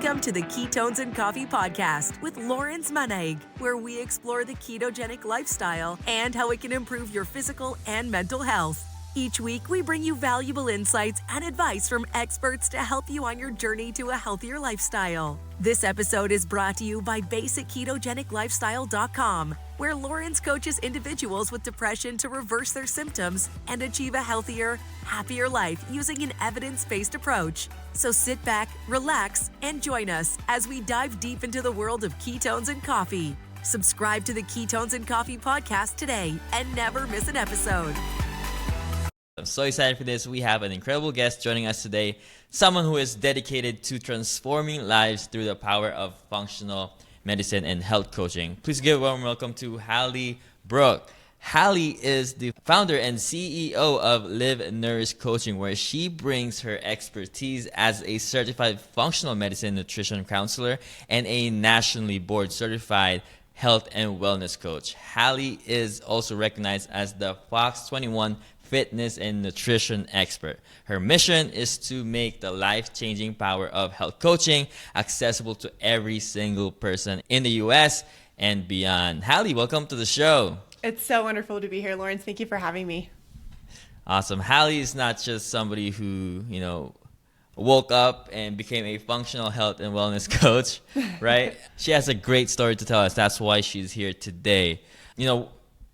Welcome to the Ketones and Coffee Podcast with Lawrence Monaig, where we explore the ketogenic lifestyle and how it can improve your physical and mental health. Each week, we bring you valuable insights and advice from experts to help you on your journey to a healthier lifestyle. This episode is brought to you by BasicKetogenicLifestyle.com, where Lawrence coaches individuals with depression to reverse their symptoms and achieve a healthier, happier life using an evidence-based approach. So sit back, relax, and join us as we dive deep into the world of ketones and coffee. Subscribe to the Ketones and Coffee Podcast today and never miss an episode. I'm so excited for this. We have an incredible guest joining us today, someone who is dedicated to transforming lives through the power of functional medicine and health coaching. Please give a warm welcome to Hally Brooke. Hally is the founder and CEO of Live Nourished Coaching, where she brings her expertise as a certified functional medicine nutrition counselor and a nationally board certified health and wellness coach. Hally is also recognized as the Fox 21 fitness and nutrition expert. Her mission is to make the life-changing power of health coaching accessible to every single person in the U.S. and beyond. Hally, welcome to the show. It's so wonderful to be here, Lawrence. Thank you for having me. Awesome. Hally is not just somebody who, woke up and became a functional health and wellness coach, right? She has a great story to tell us. That's why she's here today.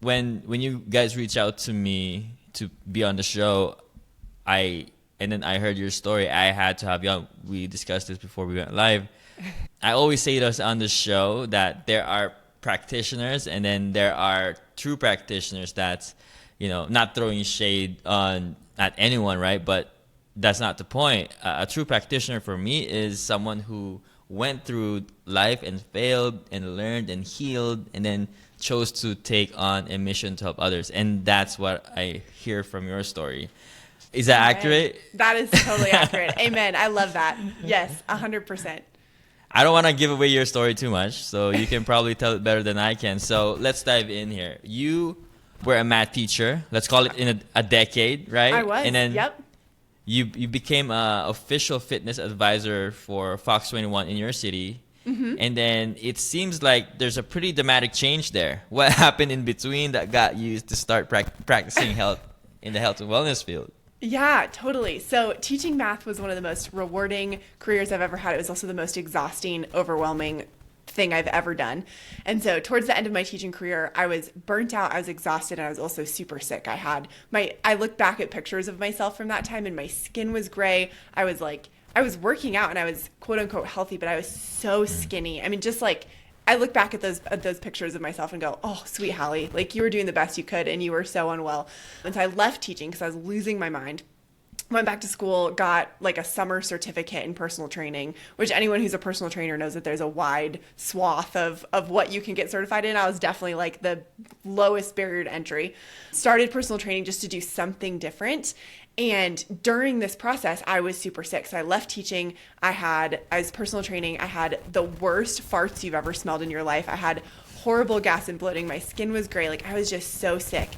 When you guys reach out to me to be on the show, and then I heard your story, I had to have you on. We discussed this before we went live. I always say to us on the show that there are practitioners and then there are true practitioners that's, not throwing shade at anyone, right? But that's not the point. A true practitioner for me is someone who went through life and failed and learned and healed and then chose to take on a mission to help others. And that's what I hear from your story. Is that accurate? That is totally accurate. Amen. I love that. Yes, 100%. I don't want to give away your story too much, so you can probably tell it better than I can. So let's dive in here. You were a math teacher. Let's call it in a decade, right? I was, and then yep. You became an official fitness advisor for Fox 21 in your city. Mm-hmm. And then it seems like there's a pretty dramatic change there. What happened in between that got you to start practicing health in the health and wellness field? Yeah, totally. So teaching math was one of the most rewarding careers I've ever had. It was also the most exhausting, overwhelming thing I've ever done. And so towards the end of my teaching career, I was burnt out, I was exhausted, and I was also super sick. I look back at pictures of myself from that time and my skin was gray. I was working out and I was quote unquote healthy, but I was so skinny. I mean, just like I look back at those pictures of myself and go, oh, sweet Hally, like you were doing the best you could and you were so unwell. And so I left teaching because I was losing my mind. Went back to school, got like a summer certificate in personal training, which anyone who's a personal trainer knows that there's a wide swath of what you can get certified in. I was definitely like the lowest barrier to entry. Started personal training just to do something different. And during this process, I was super sick. So I left teaching. I was personal training. I had the worst farts you've ever smelled in your life. I had horrible gas and bloating. My skin was gray. Like I was just so sick.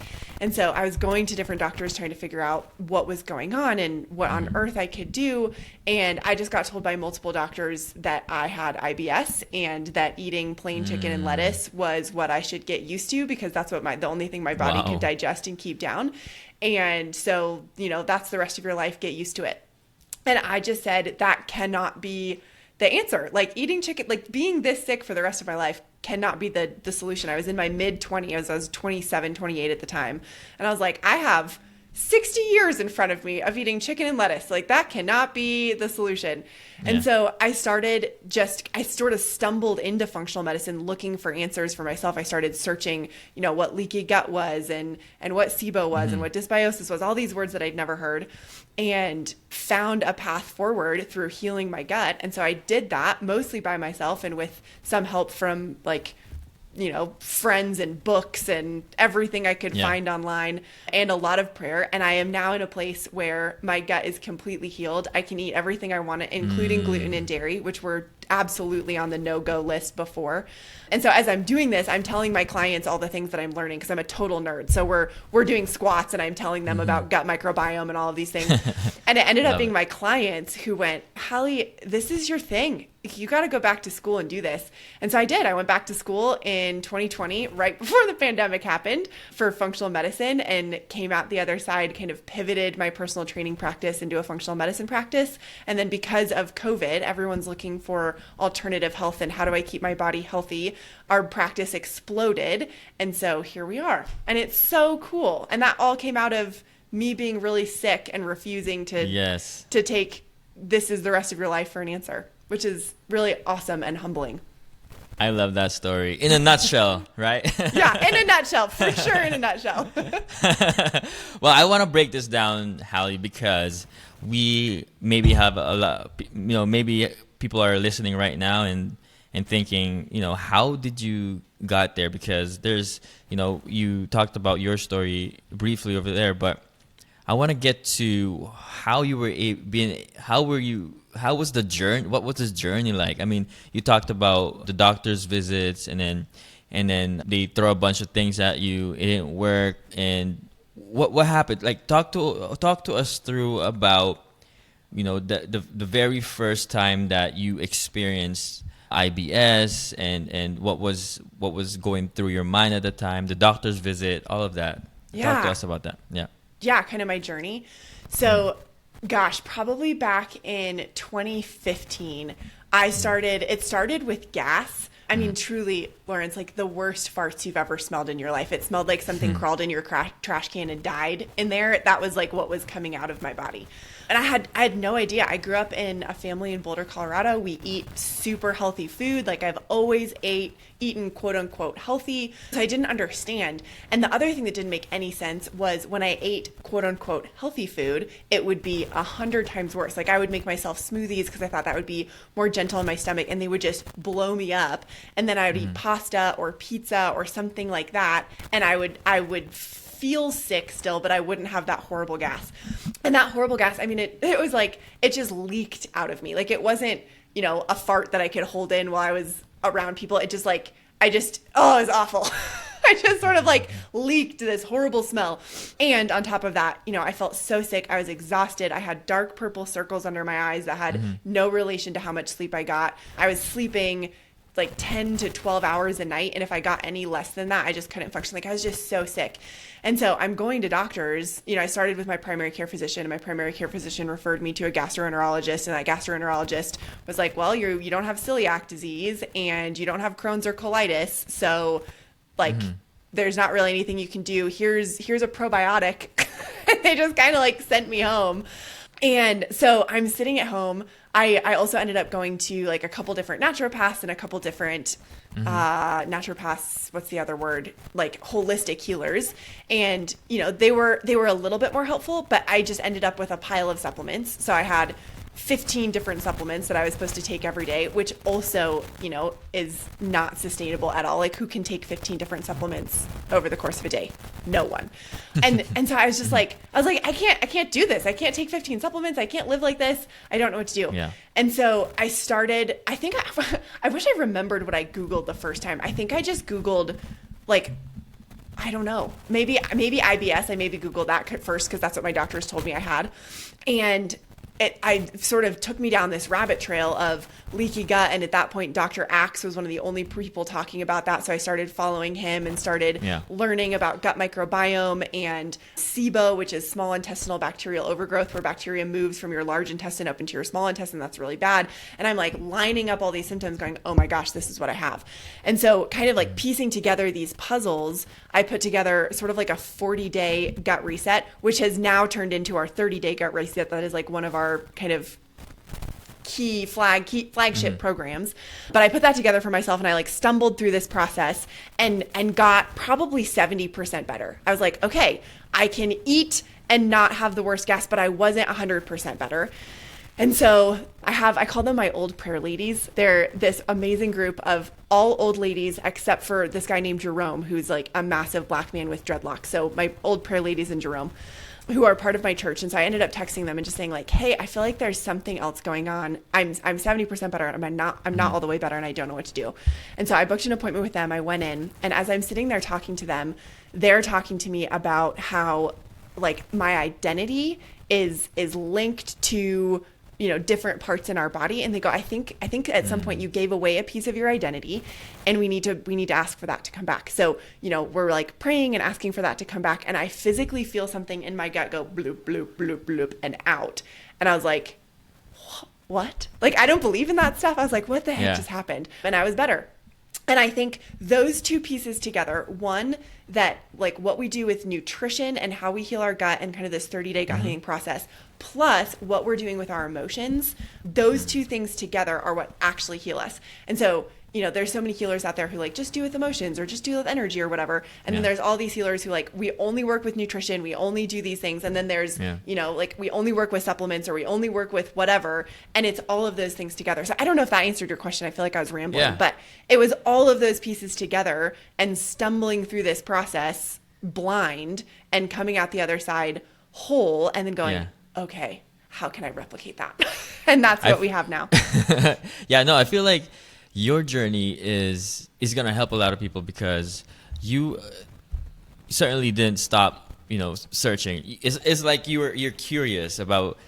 And so I was going to different doctors trying to figure out what was going on and what on earth I could do. And I just got told by multiple doctors that I had IBS and that eating plain chicken and lettuce was what I should get used to because that's the only thing my body could digest and keep down. And so, that's the rest of your life. Get used to it. And I just said, that cannot be the answer. Like eating chicken, like being this sick for the rest of my life cannot be the solution. I was in my mid-20s. I was 27, 28 at the time. And I was like, I have 60 years in front of me of eating chicken and lettuce. Like that cannot be the solution. Yeah. And so I sort of stumbled into functional medicine looking for answers for myself. I started searching, what leaky gut was and what SIBO was and what dysbiosis was, all these words that I'd never heard, and found a path forward through healing my gut. And so I did that mostly by myself and with some help from friends and books and everything I could find online and a lot of prayer. And I am now in a place where my gut is completely healed. I can eat everything I want, including gluten and dairy, which were absolutely on the no-go list before. And so as I'm doing this, I'm telling my clients all the things that I'm learning because I'm a total nerd. So we're doing squats and I'm telling them about gut microbiome and all of these things. And it ended up being my clients who went, Hally, this is your thing. you got to go back to school and do this. And so I did. I went back to school in 2020, right before the pandemic happened, for functional medicine, and came out the other side, kind of pivoted my personal training practice into a functional medicine practice. And then because of COVID, everyone's looking for alternative health and how do I keep my body healthy? Our practice exploded. And so here we are. And it's so cool. And that all came out of me being really sick and refusing to take this is the rest of your life for an answer, which is really awesome and humbling. I love that story. In a nutshell, right? Yeah, in a nutshell, for sure, in a nutshell. Well, I want to break this down, Hally, because we maybe have a lot, maybe people are listening right now and thinking, how did you got there? Because there's, you talked about your story briefly over there, but I want to get to how you were how was the journey? What was this journey like? I mean, you talked about the doctor's visits, and then they throw a bunch of things at you. It didn't work, and what happened? Like, talk to us through about the very first time that you experienced IBS, and what was going through your mind at the time, the doctor's visit, all of that. Yeah. Talk to us about that. Yeah, kind of my journey. So, gosh, probably back in 2015, it started with gas. I mean, truly, Lawrence, like the worst farts you've ever smelled in your life. It smelled like something crawled in your trash can and died in there. That was like what was coming out of my body. And I had no idea. I grew up in a family in Boulder, Colorado. We eat super healthy food. Like, I've always eaten quote unquote healthy. So I didn't understand. And the other thing that didn't make any sense was when I ate quote unquote healthy food, it would be 100 times worse. Like, I would make myself smoothies because I thought that would be more gentle on my stomach, and they would just blow me up. And then I would eat pasta or pizza or something like that, and I would feel sick still, but I wouldn't have that horrible gas. And that horrible gas, I mean, it was like, it just leaked out of me. Like, it wasn't, a fart that I could hold in while I was around people. It just like, it was awful. I just sort of like leaked this horrible smell. And on top of that, I felt so sick. I was exhausted. I had dark purple circles under my eyes that had no relation to how much sleep I got. I was sleeping like 10 to 12 hours a night. And if I got any less than that, I just couldn't function. Like, I was just so sick. And so I'm going to doctors. I started with my primary care physician, and my primary care physician referred me to a gastroenterologist. And that gastroenterologist was like, well, you don't have celiac disease and you don't have Crohn's or colitis. So like, there's not really anything you can do. Here's a probiotic. They just kind of like sent me home. And so I'm sitting at home. I also ended up going to like a couple different naturopaths and a couple different naturopaths, what's the other word? Like holistic healers. And, they were a little bit more helpful, but I just ended up with a pile of supplements. So I had 15 different supplements that I was supposed to take every day, which also, is not sustainable at all. Like, who can take 15 different supplements over the course of a day? No one. And so I was just like, I can't do this. I can't take 15 supplements. I can't live like this. I don't know what to do. Yeah. And so I started, I wish I remembered what I Googled the first time. I think I just Googled like, I don't know, maybe IBS. I maybe Googled that first because that's what my doctors told me I had. And I sort of took me down this rabbit trail of leaky gut. And at that point, Dr. Axe was one of the only people talking about that. So I started following him and started learning about gut microbiome and SIBO, which is small intestinal bacterial overgrowth, where bacteria moves from your large intestine up into your small intestine. That's really bad. And I'm like lining up all these symptoms going, oh my gosh, this is what I have. And so kind of like piecing together these puzzles, I put together sort of like a 40-day gut reset, which has now turned into our 30-day gut reset. That is like one of our kind of key flagship programs. But I put that together for myself, and I like stumbled through this process and got probably 70% better. I was like, okay, I can eat and not have the worst gas, but I wasn't 100% better. And so I call them my old prayer ladies. They're this amazing group of all old ladies, except for this guy named Jerome, who's like a massive black man with dreadlocks. So my old prayer ladies and Jerome, who are part of my church. And so I ended up texting them and just saying like, hey, I feel like there's something else going on. I'm 70% better, and I'm not all the way better, and I don't know what to do. And so I booked an appointment with them. I went in, and as I'm sitting there talking to them, they're talking to me about how like my identity is linked to different parts in our body, and they go, I think at some point you gave away a piece of your identity, and we need to ask for that to come back. So, we're like praying and asking for that to come back, and I physically feel something in my gut go bloop, bloop, bloop, bloop, and out. And I was like, what? Like, I don't believe in that stuff. I was like, what the heck just happened? And I was better. And I think those two pieces together, one, that like what we do with nutrition and how we heal our gut and kind of this 30-day gut healing process, plus what we're doing with our emotions, those two things together are what actually heal us. And so, there's so many healers out there who like just do with emotions or just do with energy or whatever. And then there's all these healers who like, we only work with nutrition, we only do these things. And then there's, like we only work with supplements or we only work with whatever. And it's all of those things together. So I don't know if that answered your question. I feel like I was rambling, but it was all of those pieces together and stumbling through this process blind and coming out the other side whole and then going, okay, how can I replicate that? And that's what we have now. I feel like your journey is going to help a lot of people because you certainly didn't stop, searching. It's like you're curious about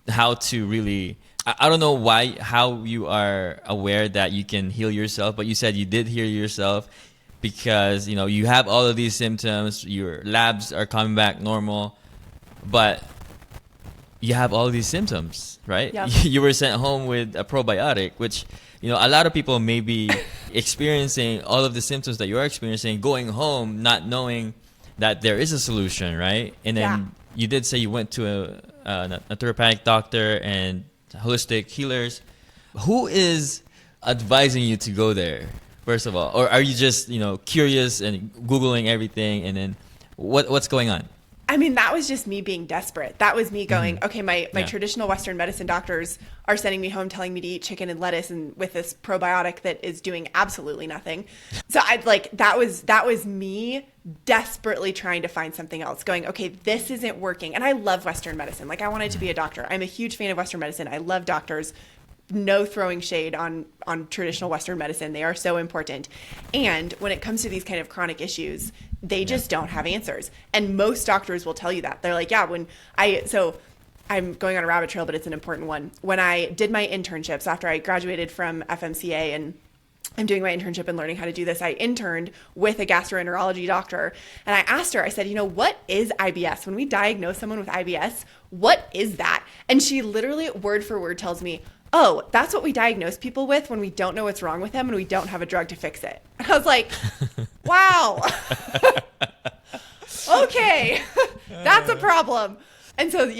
how to really, I don't know how you are aware that you can heal yourself, but you said you did heal yourself because, you have all of these symptoms, your labs are coming back normal, but you have all these symptoms, right? Yep. You were sent home with a probiotic, which, a lot of people may be experiencing all of the symptoms that you're experiencing, going home, not knowing that there is a solution, right? And then you did say you went to a naturopathic doctor and holistic healers. Who is advising you to go there, first of all? Or are you just, curious and Googling everything and then what's going on? I mean, that was just me being desperate. That was me going, okay, my traditional Western medicine doctors are sending me home telling me to eat chicken and lettuce and with this probiotic that is doing absolutely nothing. So that was me desperately trying to find something else, going, okay, this isn't working. And I love Western medicine. Like, I wanted to be a doctor. I'm a huge fan of Western medicine. I love doctors. No throwing shade on traditional Western medicine. They are so important. And when it comes to these kind of chronic issues, they just don't have answers. And most doctors will tell you that. They're like, I'm going on a rabbit trail, but it's an important one. When I did my internships after I graduated from FMCA and I'm doing my internship and learning how to do this, I interned with a gastroenterology doctor. And I asked her, I said, what is IBS? When we diagnose someone with IBS, what is that? And she literally word for word tells me, oh, that's what we diagnose people with when we don't know what's wrong with them and we don't have a drug to fix it. And I was like, wow. Okay, that's a problem. And so,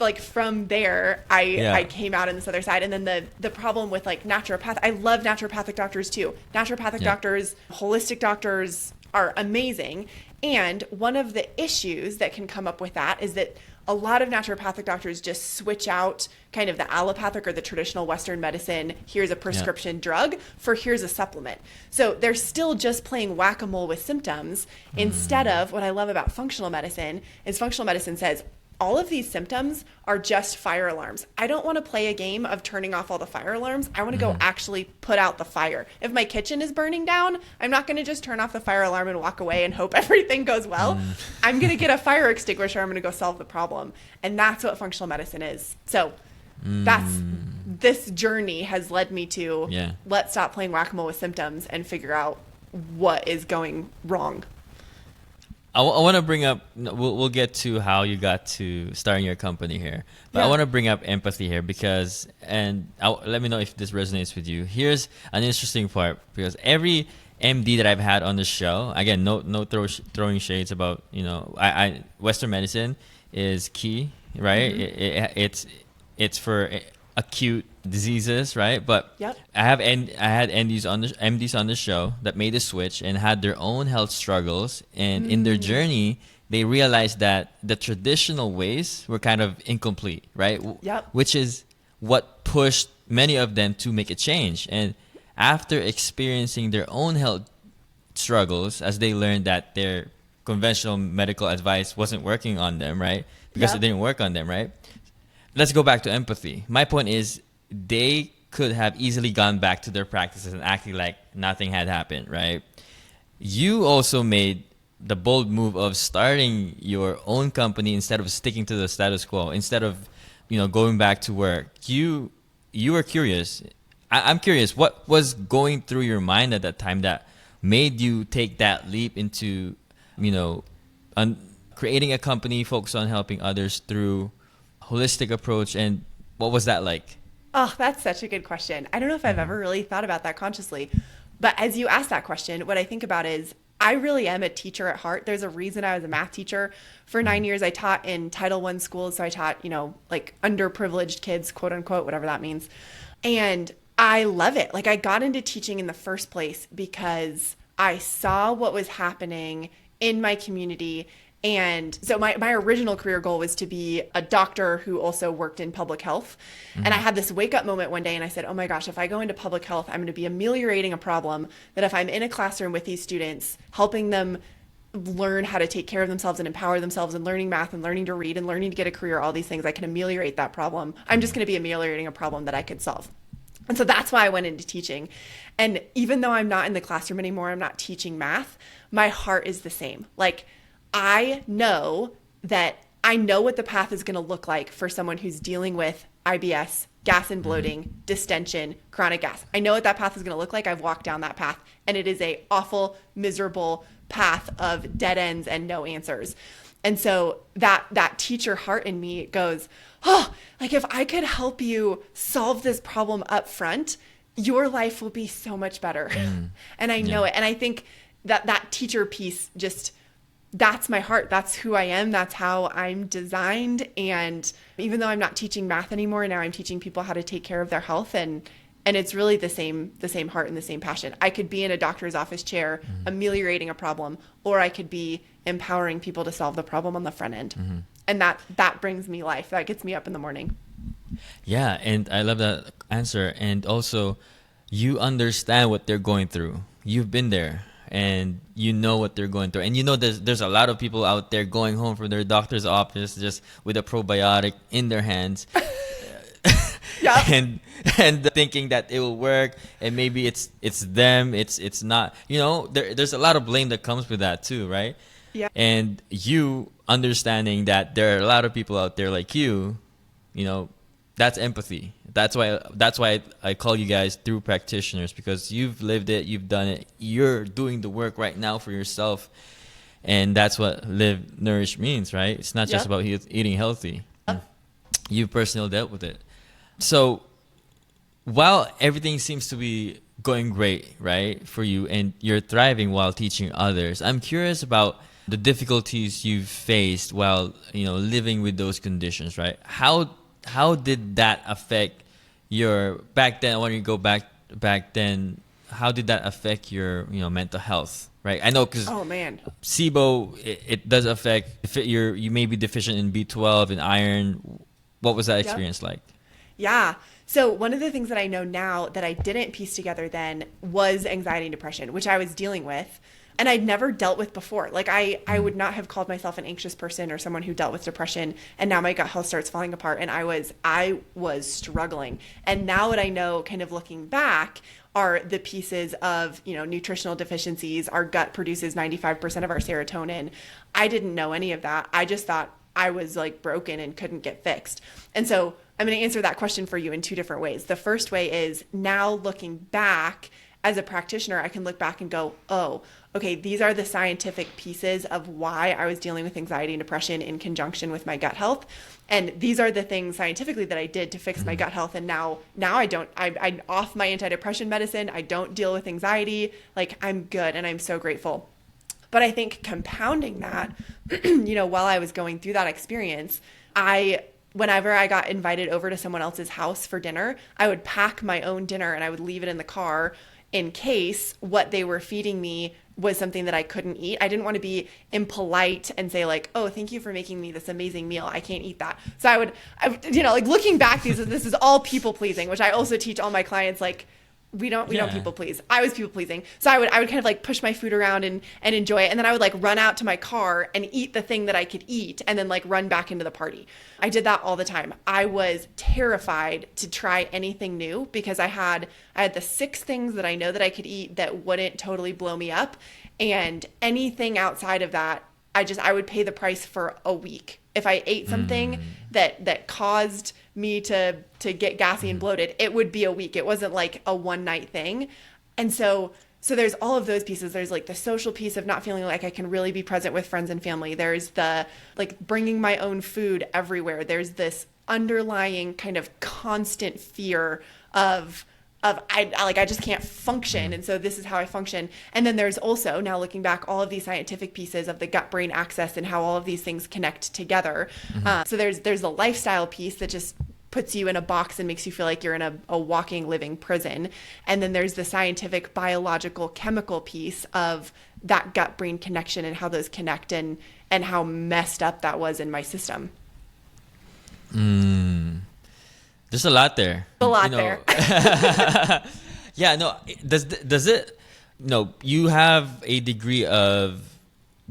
like from there, I came out on this other side. And then the problem with like naturopath, I love naturopathic doctors too. Naturopathic doctors, holistic doctors are amazing. And one of the issues that can come up with that is that a lot of naturopathic doctors just switch out kind of the allopathic or the traditional Western medicine, here's a prescription drug, for here's a supplement. So they're still just playing whack-a-mole with symptoms instead of what I love about functional medicine is functional medicine says, all of these symptoms are just fire alarms. I don't want to play a game of turning off all the fire alarms. I want to go actually put out the fire. If my kitchen is burning down, I'm not going to just turn off the fire alarm and walk away and hope everything goes well. I'm going to get a fire extinguisher. I'm going to go solve the problem. And that's what functional medicine is. So this journey has led me to let's stop playing whack-a-mole with symptoms and figure out what is going wrong. I want to bring up, we'll get to how you got to starting your company here. But I want to bring up empathy here because, let me know if this resonates with you. Here's an interesting part because every MD that I've had on the show, again, no throwing shades about, Western medicine is key, right? It's for acute diseases, right? But I had MDs on the show that made a switch and had their own health struggles, and in their journey they realized that the traditional ways were kind of incomplete, right? Which is what pushed many of them to make a change. And after experiencing their own health struggles, as they learned that their conventional medical advice wasn't working on them, right? Because it didn't work on them, right? Let's go back to empathy. My point is they could have easily gone back to their practices and acting like nothing had happened, right? You also made the bold move of starting your own company instead of sticking to the status quo, instead of going back to work, you were curious. I'm curious, what was going through your mind at that time that made you take that leap into, creating a company focused on helping others through holistic approach, and what was that like? Oh, that's such a good question. I don't know if I've ever really thought about that consciously, but as you ask that question, what I think about is I really am a teacher at heart. There's a reason I was a math teacher. For 9 years, I taught in Title I schools. So I taught, like underprivileged kids, quote unquote, whatever that means. And I love it. Like I got into teaching in the first place because I saw what was happening in my community. And so my original career goal was to be a doctor who also worked in public health. And I had this wake up moment one day and I said, oh my gosh, if I go into public health, I'm going to be ameliorating a problem that if I'm in a classroom with these students, helping them learn how to take care of themselves and empower themselves and learning math and learning to read and learning to get a career, all these things, I can ameliorate that problem. I'm just going to be ameliorating a problem that I could solve. And so that's why I went into teaching. And even though I'm not in the classroom anymore, I'm not teaching math, my heart is the same. Like, I know what the path is going to look like for someone who's dealing with IBS, gas and bloating, distension, chronic gas. I know what that path is going to look like. I've walked down that path, and it is a awful, miserable path of dead ends and no answers. And so that teacher heart in me goes, oh, like if I could help you solve this problem up front, your life will be so much better. And I know it. And I think that teacher piece just, that's my heart. That's who I am. That's how I'm designed. And even though I'm not teaching math anymore, now I'm teaching people how to take care of their health. And it's really the same heart and the same passion. I could be in a doctor's office chair ameliorating a problem, or I could be empowering people to solve the problem on the front end. And that brings me life. That gets me up in the morning. Yeah. And I love that answer. And also, you understand what they're going through. You've been there. And you know what they're going through. And there's a lot of people out there going home from their doctor's office just with a probiotic in their hands. Yeah. and thinking that it will work, and maybe it's them, it's not. There's a lot of blame that comes with that too, right? Yeah. And you understanding that there are a lot of people out there like you, that's empathy. That's why I call you guys through practitioners, because you've lived it, you've done it, you're doing the work right now for yourself, and that's what live nourished means, right? It's not just about eating healthy. You've personally dealt with it. So while everything seems to be going great, right, for you, and you're thriving while teaching others, I'm curious about the difficulties you've faced while living with those conditions, right? How did that affect your back then? I want you to go back then. How did that affect your mental health? Right, I know because SIBO it does affect. You may be deficient in B12 and iron. What was that experience like? Yeah. So one of the things that I know now that I didn't piece together then was anxiety and depression, which I was dealing with. And I'd never dealt with before. Like I would not have called myself an anxious person or someone who dealt with depression. And now my gut health starts falling apart, and I was struggling. And now what I know, kind of looking back, are the pieces of, nutritional deficiencies. Our gut produces 95% of our serotonin. I didn't know any of that. I just thought I was like broken and couldn't get fixed. And so I'm going to answer that question for you in two different ways. The first way is, now looking back as a practitioner, I can look back and go, oh, okay, these are the scientific pieces of why I was dealing with anxiety and depression in conjunction with my gut health. And these are the things scientifically that I did to fix my gut health. And now I'm off my antidepressant medicine. I don't deal with anxiety. Like, I'm good, and I'm so grateful. But I think compounding that, while I was going through that experience, whenever I got invited over to someone else's house for dinner, I would pack my own dinner and I would leave it in the car in case what they were feeding me was something that I couldn't eat. I didn't want to be impolite and say like, oh, thank you for making me this amazing meal. I can't eat that. So I would looking back, this is all people pleasing, which I also teach all my clients, like, we don't people please. I was people pleasing. So I would kind of like push my food around and enjoy it. And then I would like run out to my car and eat the thing that I could eat and then like run back into the party. I did that all the time. I was terrified to try anything new because I had the 6 things that I know that I could eat that wouldn't totally blow me up. And anything outside of that, I would pay the price for a week If I ate something that caused me to get gassy and bloated, it would be a week. It wasn't like a one night thing. And so there's all of those pieces. There's like the social piece of not feeling like I can really be present with friends and family. There's the like bringing my own food everywhere. There's this underlying kind of constant fear of I just can't function. And so this is how I function. And then there's also, now looking back, all of these scientific pieces of the gut brain axis and how all of these things connect together. So there's the lifestyle piece that just puts you in a box and makes you feel like you're in a walking, living prison. And then there's the scientific, biological, chemical piece of that gut brain connection and how those connect and how messed up that was in my system. There's a lot there. There. Yeah, no, does it, no, you have a degree of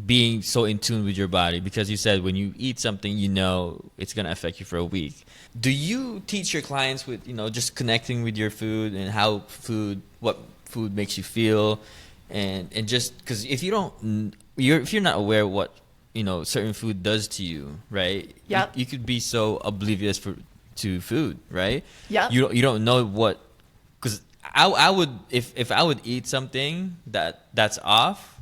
being so in tune with your body because you said when you eat something, you know, it's going to affect you for a week. Do you teach your clients with, just connecting with your food and what food makes you feel? And just because if you're not aware what, certain food does to you, right? Yep. You could be so oblivious to food, right? Yeah. You don't know what, because I would, if I would eat something that's off,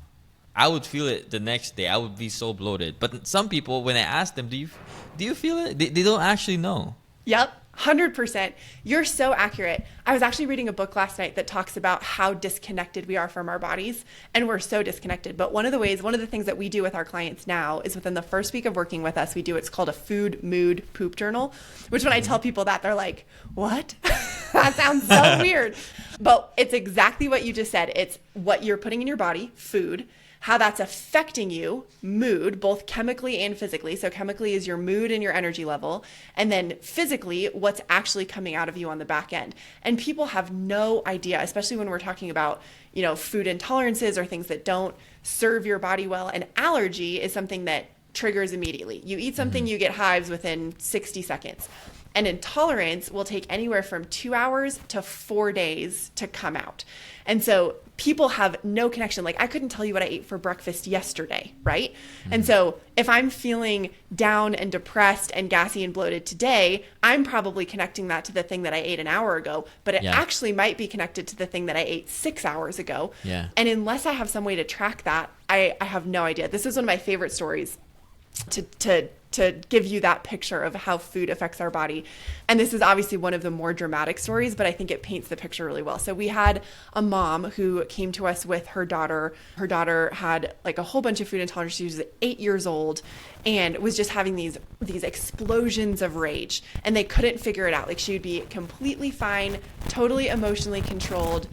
I would feel it the next day. I would be so bloated. But some people, when I ask them, do you feel it? They don't actually know. Yep, 100%. You're so accurate. I was actually reading a book last night that talks about how disconnected we are from our bodies, and we're so disconnected. But one of the things that we do with our clients now is within the first week of working with us, we do what's called a food, mood, poop journal, which when I tell people that, they're like, what? That sounds so weird. But it's exactly what you just said. It's what you're putting in your body, food, how that's affecting you, mood, both chemically and physically. So chemically is your mood and your energy level. And then physically, what's actually coming out of you on the back end. And people have no idea, especially when we're talking about, food intolerances or things that don't serve your body well. An allergy is something that triggers immediately. You eat something, you get hives within 60 seconds. An intolerance will take anywhere from 2 hours to 4 days to come out. And so people have no connection. Like I couldn't tell you what I ate for breakfast yesterday, right? And so if I'm feeling down and depressed and gassy and bloated today, I'm probably connecting that to the thing that I ate an hour ago, but it actually might be connected to the thing that I ate 6 hours ago. Yeah. And unless I have some way to track that, I have no idea. This is one of my favorite stories to give you that picture of how food affects our body. And this is obviously one of the more dramatic stories, but I think it paints the picture really well. So we had a mom who came to us with her daughter. Her daughter had like a whole bunch of food intolerance. She was 8 years old and was just having these explosions of rage, and they couldn't figure it out. Like she would be completely fine, totally emotionally controlled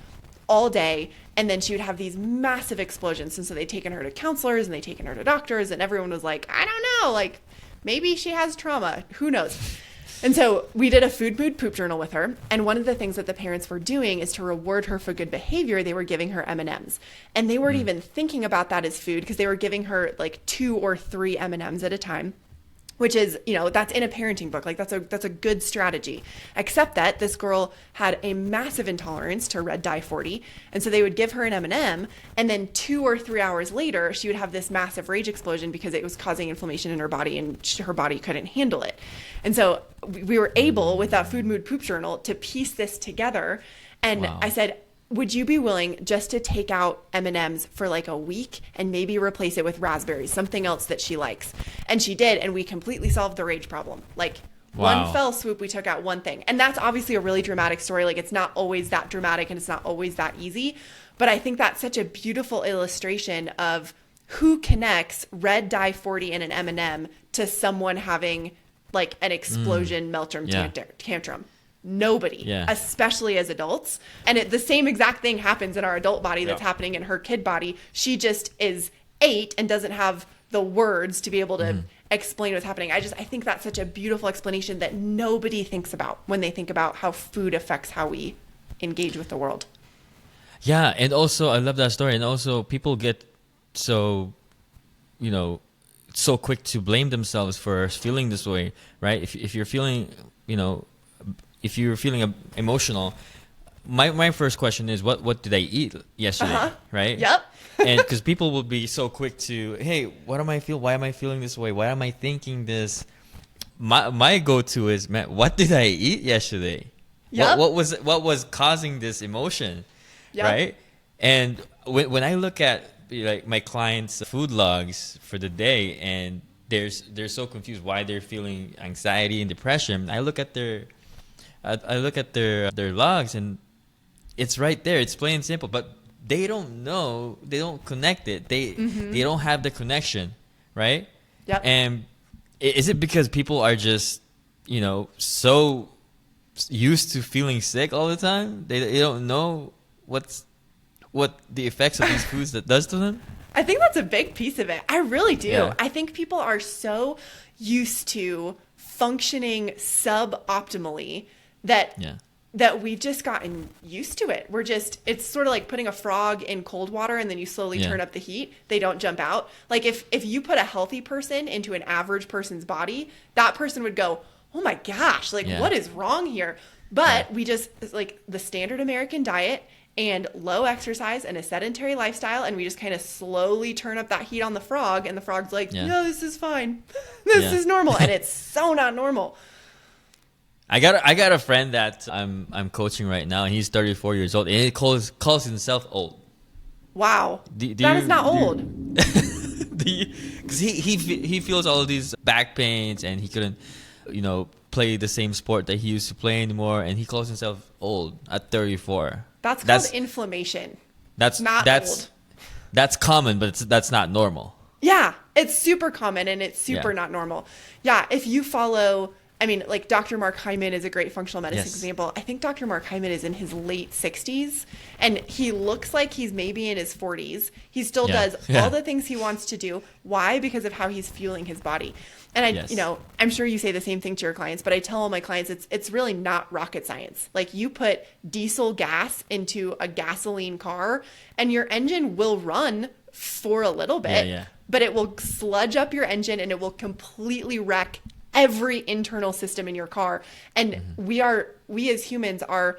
all day, and then she would have these massive explosions. And so they'd taken her to counselors and they'd taken her to doctors, and everyone was like, I don't know, like maybe she has trauma, who knows? And so we did a food, mood, poop journal with her. And one of the things that the parents were doing is to reward her for good behavior. They were giving her M&Ms, and they weren't even thinking about that as food because they were giving her like 2 or 3 M&Ms at a time, which is, that's in a parenting book. Like that's a good strategy, except that this girl had a massive intolerance to red dye 40. And so they would give her an M&M, and then 2 or 3 hours later, she would have this massive rage explosion because it was causing inflammation in her body and her body couldn't handle it. And so we were able, with that food, mood, poop journal, to piece this together. And I said, would you be willing just to take out M&Ms for like a week and maybe replace it with raspberries, something else that she likes? And she did, and we completely solved the rage problem. Like one fell swoop, we took out one thing. And that's obviously a really dramatic story. Like it's not always that dramatic and it's not always that easy. But I think that's such a beautiful illustration of who connects red dye 40 and an M&M to someone having like an explosion meltdown tantrum. Nobody, especially as adults. And the same exact thing happens in our adult body that's happening in her kid body. She just is 8 and doesn't have the words to be able to explain what's happening. I think that's such a beautiful explanation that nobody thinks about when they think about how food affects how we engage with the world. Yeah, and also I love that story. And also people get so, so quick to blame themselves for feeling this way, right? If you're feeling, if you're feeling emotional, my first question is, what did I eat yesterday, right? Yep. And because people will be so quick to, hey, what am I feeling? Why am I feeling this way? Why am I thinking this? My go-to is, man, what did I eat yesterday? Yep. What was causing this emotion? Yep. Right? And when I look at like my clients' food logs for the day, and they're so confused why they're feeling anxiety and depression, I look at their logs, and it's right there. It's plain and simple, but they don't know. They don't connect it. They don't have the connection, right? Yep. And is it because people are just, so used to feeling sick all the time? They don't know what the effects of these foods that does to them? I think that's a big piece of it. I really do. Yeah. I think people are so used to functioning suboptimally that we've just gotten used to it. It's sort of like putting a frog in cold water and then you slowly turn up the heat. They don't jump out. Like if you put a healthy person into an average person's body, that person would go, oh my gosh, what is wrong here? But we just, like, the standard American diet and low exercise and a sedentary lifestyle, and we just kind of slowly turn up that heat on the frog, and the frog's like, no, this is fine. This is normal. And it's so not normal. I got a friend that I'm coaching right now, and he's 34 years old, and he calls himself old. Wow. That is not old. Because he feels all of these back pains, and he couldn't, play the same sport that he used to play anymore, and he calls himself old at 34. That's called inflammation. That's not old. That's common, but that's not normal. Yeah, it's super common, and it's super not normal. Yeah, if you follow, like Dr. Mark Hyman is a great functional medicine example. I think Dr. Mark Hyman is in his late 60s, and he looks like he's maybe in his 40s. He still does all the things he wants to do. Why? Because of how he's fueling his body. And I'm sure you say the same thing to your clients, but I tell all my clients it's really not rocket science. Like, you put diesel gas into a gasoline car and your engine will run for a little bit, but it will sludge up your engine and it will completely wreck every internal system in your car. And we as humans are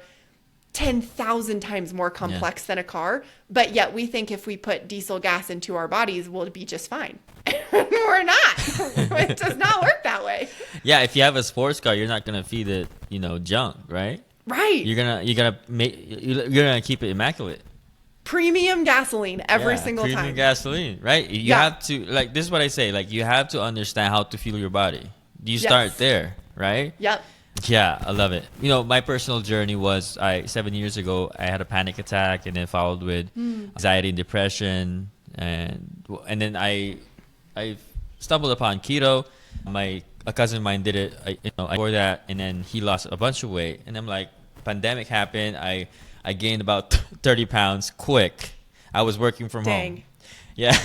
10,000 times more complex than a car, but yet we think if we put diesel gas into our bodies, we'll be just fine. We're not. It does not work that way. Yeah, if you have a sports car, you're not gonna feed it, junk, right? Right. You're gonna keep it immaculate. Premium gasoline every single time. Premium gasoline, right? You have to, this is what I say, you have to understand how to fuel your body. You start there, right? Yep. Yeah, I love it. My personal journey was 7 years ago, I had a panic attack, and then followed with anxiety and depression, and then I stumbled upon keto. A cousin of mine did it, I for that, and then he lost a bunch of weight, and I'm like, pandemic happened, I gained about 30 pounds quick. I was working from home. Yeah.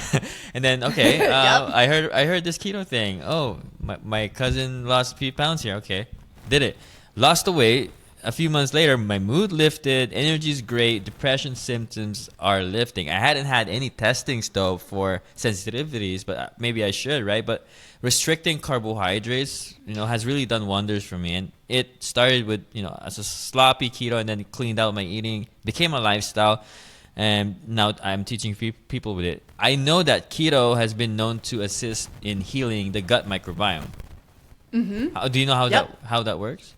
And then, I heard this keto thing. Oh, my cousin lost a few pounds here. Okay. Did it. Lost the weight. A few months later, my mood lifted. Energy's great. Depression symptoms are lifting. I hadn't had any testing still for sensitivities, but maybe I should, right? But restricting carbohydrates, has really done wonders for me. And it started with, as a sloppy keto, and then cleaned out my eating, became a lifestyle. And now I'm teaching people with it. I know that keto has been known to assist in healing the gut microbiome. Mm-hmm. Do you know how that works?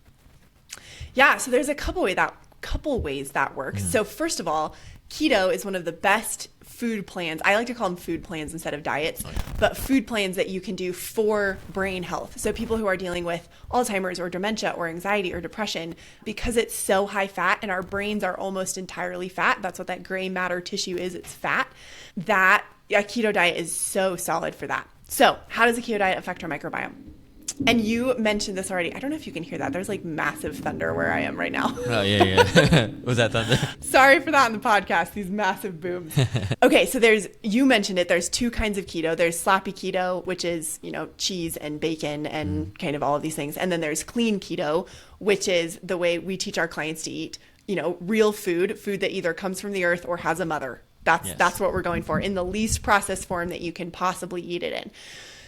Yeah, so there's a couple ways that works. So first of all, keto is one of the best food plans. I like to call them food plans instead of diets, but food plans that you can do for brain health. So people who are dealing with Alzheimer's or dementia or anxiety or depression, because it's so high fat and our brains are almost entirely fat, that's what that gray matter tissue is, it's fat, that a keto diet is so solid for that. So how does a keto diet affect our microbiome? And you mentioned this already. I don't know if you can hear that. There's massive thunder where I am right now. Oh, yeah. Was that thunder? Sorry for that on the podcast, these massive booms. Okay, so you mentioned it. There's two kinds of keto. There's sloppy keto, which is, cheese and bacon and kind of all of these things. And then there's clean keto, which is the way we teach our clients to eat, real food that either comes from the earth or has a mother. That's what we're going for, in the least processed form that you can possibly eat it in.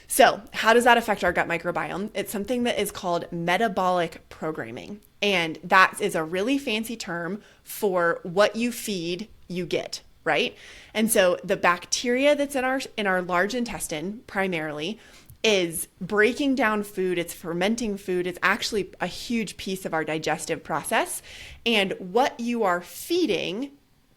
So how does that affect our gut microbiome? It's something that is called metabolic programming. And that is a really fancy term for what you feed, you get. right? And so the bacteria that's in our large intestine primarily is breaking down food, it's fermenting food, it's actually a huge piece of our digestive process. And what you are feeding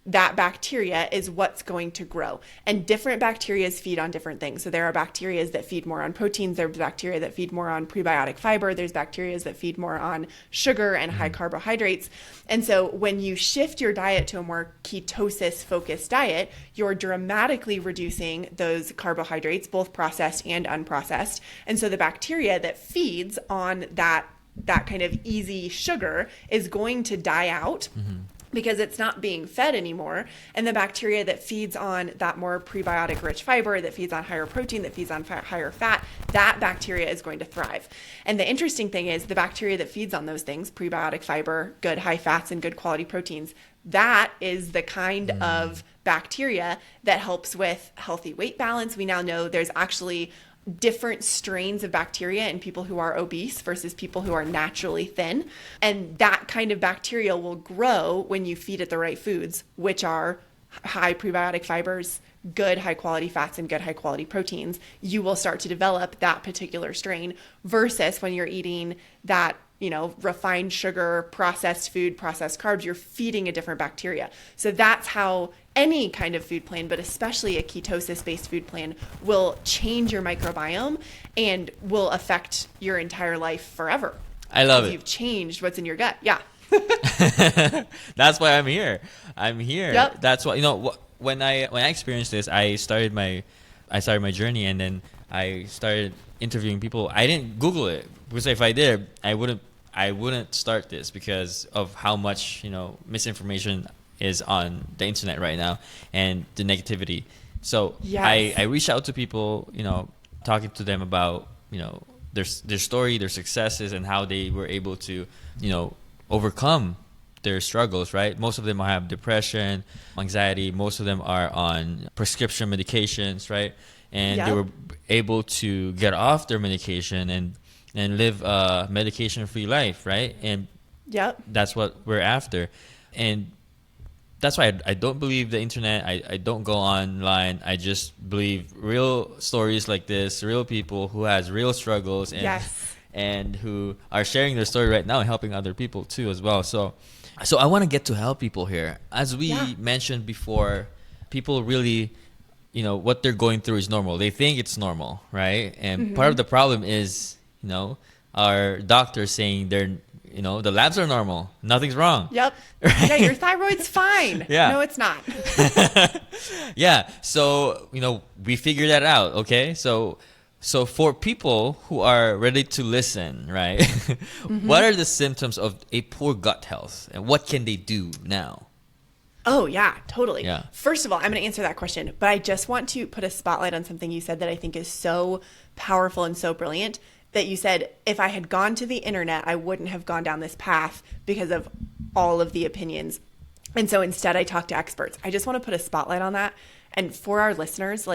that bacteria is what's going to grow. And different bacteria feed on different things. So there are bacteria that feed more on proteins, there's bacteria that feed more on prebiotic fiber, there's bacteria that feed more on sugar and high carbohydrates. And so when you shift your diet to a more ketosis focused diet, you're dramatically reducing those carbohydrates, both processed and unprocessed. And so the bacteria that feeds on that kind of easy sugar is going to die out. Because it's not being fed anymore. And the bacteria that feeds on that more prebiotic rich fiber, that feeds on higher protein, that feeds on higher fat, that bacteria is going to thrive. And the interesting thing is the bacteria that feeds on those things, prebiotic fiber, good high fats, and good quality proteins, that is the kind of bacteria that helps with healthy weight balance. We now know there's actually different strains of bacteria in people who are obese versus people who are naturally thin. And that kind of bacteria will grow when you feed it the right foods, which are high prebiotic fibers, good high quality fats, and good high quality proteins. You will start to develop that particular strain versus when you're eating that, refined sugar, processed food, processed carbs, you're feeding a different bacteria. So that's how any kind of food plan, but especially a ketosis-based food plan, will change your microbiome and will affect your entire life forever. I love it. You've changed what's in your gut. Yeah. That's why I'm here. Yep. That's why, when I experienced this, I started my journey, and then I started interviewing people. I didn't Google it, because if I did, I wouldn't start this because of how much, misinformation is on the internet right now and the negativity. So yes. I reached out to people, talking to them about, their story, their successes, and how they were able to, overcome their struggles, right? Most of them have depression, anxiety. Most of them are on prescription medications, right? And they were able to get off their medication and live a medication-free life, right? And that's what we're after. And that's why I don't believe the internet. I don't go online. I just believe real stories like this, real people who has real struggles and who are sharing their story right now and helping other people too as well. So I want to get to help people here. As we mentioned before, people really, what they're going through is normal. They think it's normal, right? And part of the problem is, our doctors saying the labs are normal. Nothing's wrong. Yep. Right? Yeah, your thyroid's fine. Yeah. No, it's not. Yeah. So, we figured that out. Okay. So for people who are ready to listen, right? What are the symptoms of a poor gut health, and what can they do now? Oh, yeah, totally. Yeah. First of all, I'm going to answer that question, but I just want to put a spotlight on something you said that I think is so powerful and so brilliant. That you said, if I had gone to the internet, I wouldn't have gone down this path because of all of the opinions. And so instead I talked to experts. I just want to put a spotlight on that. And for our listeners,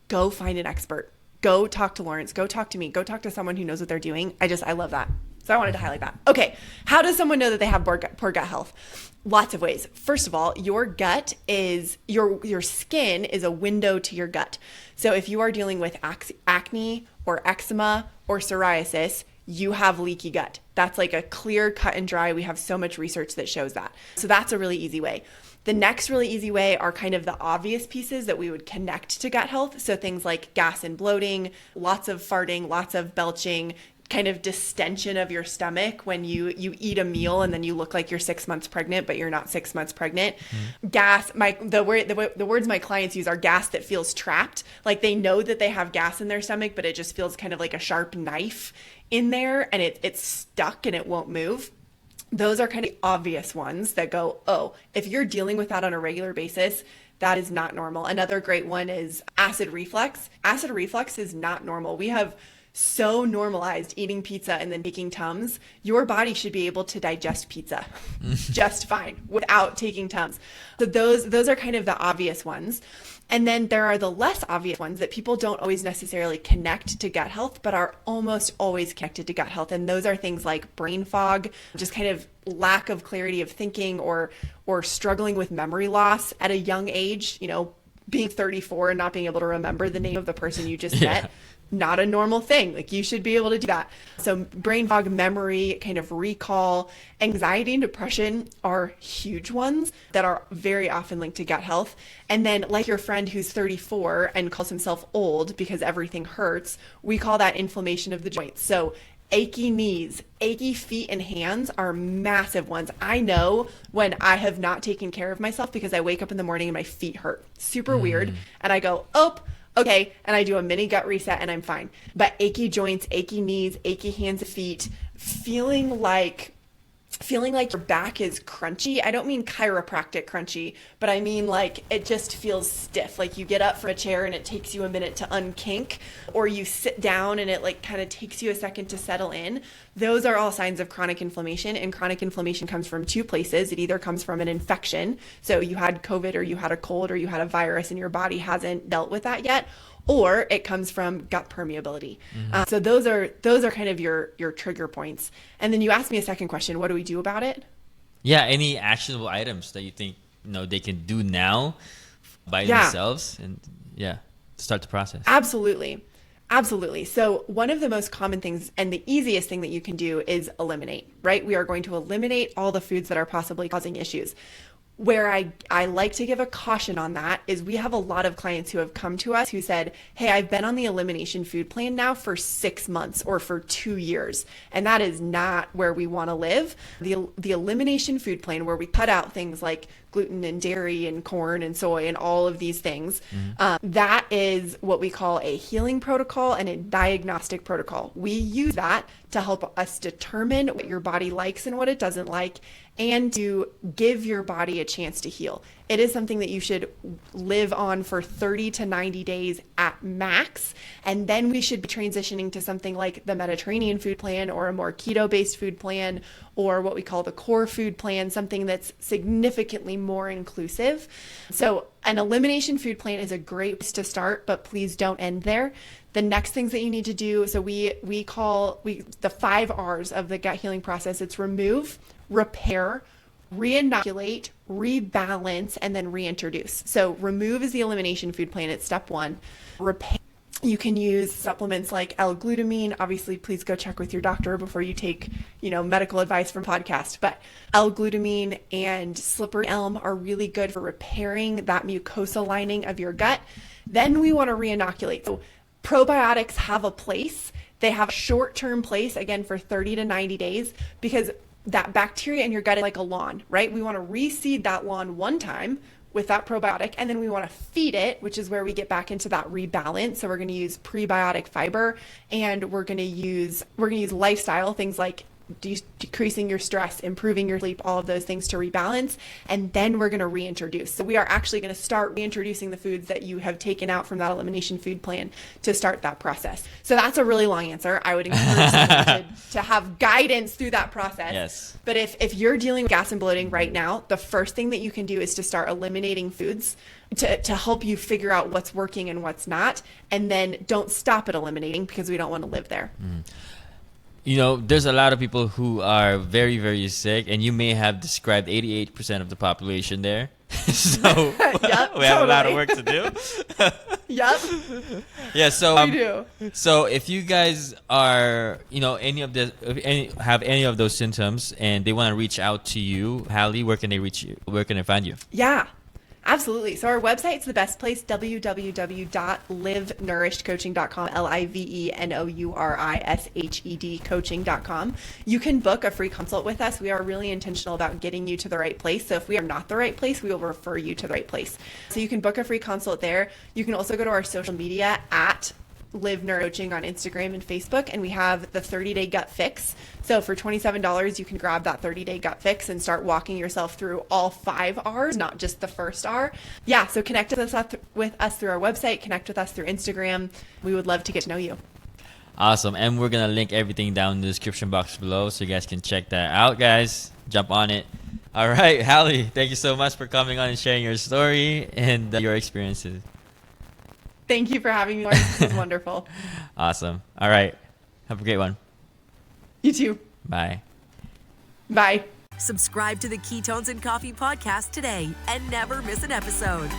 go find an expert. Go talk to Lawrence. Go talk to me. Go talk to someone who knows what they're doing. I love that. So I wanted to highlight that. Okay. How does someone know that they have poor gut health? Lots of ways. First of all, your gut is, your skin is a window to your gut. So if you are dealing with acne or eczema or psoriasis, you have leaky gut. That's like a clear cut and dry. We have so much research that shows that. So that's a really easy way. The next really easy way are kind of the obvious pieces that we would connect to gut health. So things like gas and bloating, lots of farting, lots of belching, kind of distension of your stomach when you eat a meal and then you look like you're 6 months pregnant, but you're not 6 months pregnant. Gas, the words my clients use are gas that feels trapped. Like they know that they have gas in their stomach, but it just feels kind of like a sharp knife in there and it's stuck and it won't move. Those are kind of obvious ones that go, oh, if you're dealing with that on a regular basis, that is not normal. Another great one is acid reflux. Acid reflux is not normal. We have so normalized eating pizza and then taking Tums, your body should be able to digest pizza just fine without taking Tums. So those are kind of the obvious ones. And then there are the less obvious ones that people don't always necessarily connect to gut health, but are almost always connected to gut health. And those are things like brain fog, just kind of lack of clarity of thinking, or struggling with memory loss at a young age, being 34 and not being able to remember the name of the person you just met. Not a normal thing. Like, you should be able to do that. So brain fog, memory, kind of recall, anxiety and depression are huge ones that are very often linked to gut health. And then, like your friend who's 34 and calls himself old because everything hurts, we call that inflammation of the joints. So achy knees, achy feet and hands are massive ones. I know when I have not taken care of myself because I wake up in the morning and my feet hurt. Super weird. And I go, okay, and I do a mini gut reset and I'm fine. But achy joints, achy knees, achy hands and feet, feeling like your back is crunchy. I don't mean chiropractic crunchy, but I mean like it just feels stiff. Like you get up from a chair and it takes you a minute to unkink, or you sit down and it like kind of takes you a second to settle in. Those are all signs of chronic inflammation, and chronic inflammation comes from two places. It either comes from an infection, so you had COVID or you had a cold or you had a virus and your body hasn't dealt with that yet, or it comes from gut permeability. So those are kind of your trigger points. And then you asked me a second question, what do we do about it? Yeah, any actionable items that you think they can do now by themselves and start the process? Absolutely. So one of the most common things and the easiest thing that you can do is eliminate, right? We are going to eliminate all the foods that are possibly causing issues. Where I like to give a caution on that is we have a lot of clients who have come to us who said, hey, I've been on the elimination food plan now for 6 months or for 2 years. And that is not where we want to live. The elimination food plan, where we cut out things like gluten and dairy and corn and soy and all of these things, that is what we call a healing protocol and a diagnostic protocol. We use that to help us determine what your body likes and what it doesn't like, and to give your body a chance to heal. It is something that you should live on for 30 to 90 days at max. And then we should be transitioning to something like the Mediterranean food plan, or a more keto-based food plan, or what we call the core food plan, something that's significantly more inclusive. So an elimination food plan is a great place to start, but please don't end there. The next things that you need to do, so we call the 5 R's of the gut healing process. It's remove, repair, reinoculate, rebalance, and then reintroduce. So remove is the elimination food plan. It's step 1. Repair, you can use supplements like L-glutamine. Obviously, please go check with your doctor before you take, medical advice from podcast. But L-glutamine and slippery elm are really good for repairing that mucosal lining of your gut. Then we want to reinoculate. So probiotics have a place. They have a short-term place, again, for 30 to 90 days, because that bacteria in your gut is like a lawn, right? We want to reseed that lawn one time with that probiotic, and then we want to feed it, which is where we get back into that rebalance. So we're going to use prebiotic fiber, and we're going to use lifestyle things like decreasing your stress, improving your sleep, all of those things to rebalance. And then we're going to reintroduce. So we are actually going to start reintroducing the foods that you have taken out from that elimination food plan to start that process. So that's a really long answer. I would encourage someone to have guidance through that process. Yes. But if you're dealing with gas and bloating right now, the first thing that you can do is to start eliminating foods to help you figure out what's working and what's not. And then don't stop at eliminating, because we don't want to live there. There's a lot of people who are very, very sick, and you may have described 88% of the population there. So we have a lot of work to do. Yep. Yeah. So we do. So if you guys are, have any of those symptoms and they want to reach out to you, Hally, where can they reach you? Where can they find you? Yeah. Absolutely. So our website's the best place, www.livenourished.coaching.com, LIVENOURISHED coaching.com. You can book a free consult with us. We are really intentional about getting you to the right place. So if we are not the right place, we will refer you to the right place. So you can book a free consult there. You can also go to our social media at Live Nourished Coaching on Instagram and Facebook, and we have the 30-day gut fix. So for $27, you can grab that 30-day gut fix and start walking yourself through all 5 R's, not just the first R. Yeah, so connect with us through our website, connect with us through Instagram. We would love to get to know you. Awesome. And we're going to link everything down in the description box below so you guys can check that out, guys. Jump on it. All right, Hally, thank you so much for coming on and sharing your story and your experiences. Thank you for having me, Lawrence. This was wonderful. Awesome. All right. Have a great one. You too. Bye. Bye. Subscribe to the Ketones and Coffee Podcast today and never miss an episode.